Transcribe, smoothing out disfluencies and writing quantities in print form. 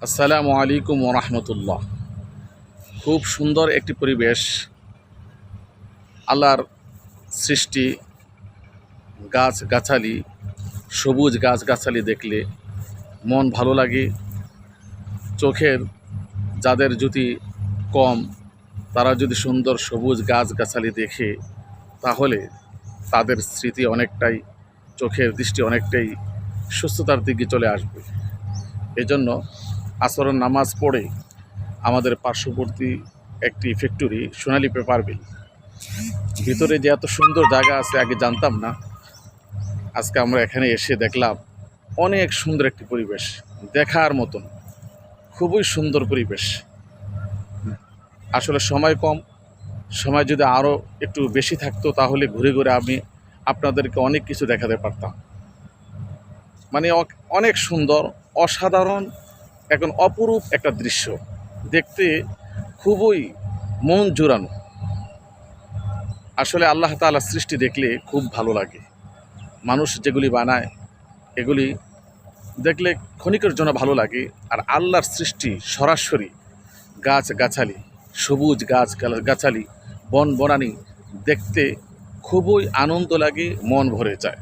আসসালামু আলাইকুম ওরহমতুল্লাহ। খুব সুন্দর একটি পরিবেশ, আল্লাহর সৃষ্টি, গাছগাছালি, সবুজ গাছগাছালি দেখলে মন ভালো লাগে। চোখের যাদের যদি কম, তারা যদি সুন্দর সবুজ গাছগাছালি দেখে, তাহলে তাদের স্মৃতি অনেকটাই, চোখের দৃষ্টি অনেকটাই সুস্থতার দিকে চলে আসবে। এজন্য আসরের নামাজ পড়ে আমাদের পার্শ্ববর্তী একটি ফ্যাক্টরি সোনালী পেপার মিল, ভিতরে যে এত সুন্দর জায়গা আছে আগে জানতাম না। আজকে আমরা এখানে এসে দেখলাম অনেক সুন্দর একটি পরিবেশ, দেখার মতন, খুবই সুন্দর পরিবেশ। আসলে সময় কম, সময় যদি আরও একটু বেশি থাকতো তাহলে ঘুরে ঘুরে আমি আপনাদেরকে অনেক কিছু দেখাতে পারতাম। মানে অনেক সুন্দর, অসাধারণ, এখন অপরূপ একটা দৃশ্য, দেখতে খুবই মন জুড়ানো। আসলে আল্লাহ তাআলার সৃষ্টি দেখলে খুব ভালো লাগে। মানুষ যেগুলি বানায় এগুলি দেখলে ক্ষণিকের জন্য ভালো লাগে, আর আল্লাহর সৃষ্টি সরাসরি গাছগাছালি, সবুজ গাছগাছালি, বন বনানি দেখতে খুবই আনন্দ লাগে, মন ভরে যায়।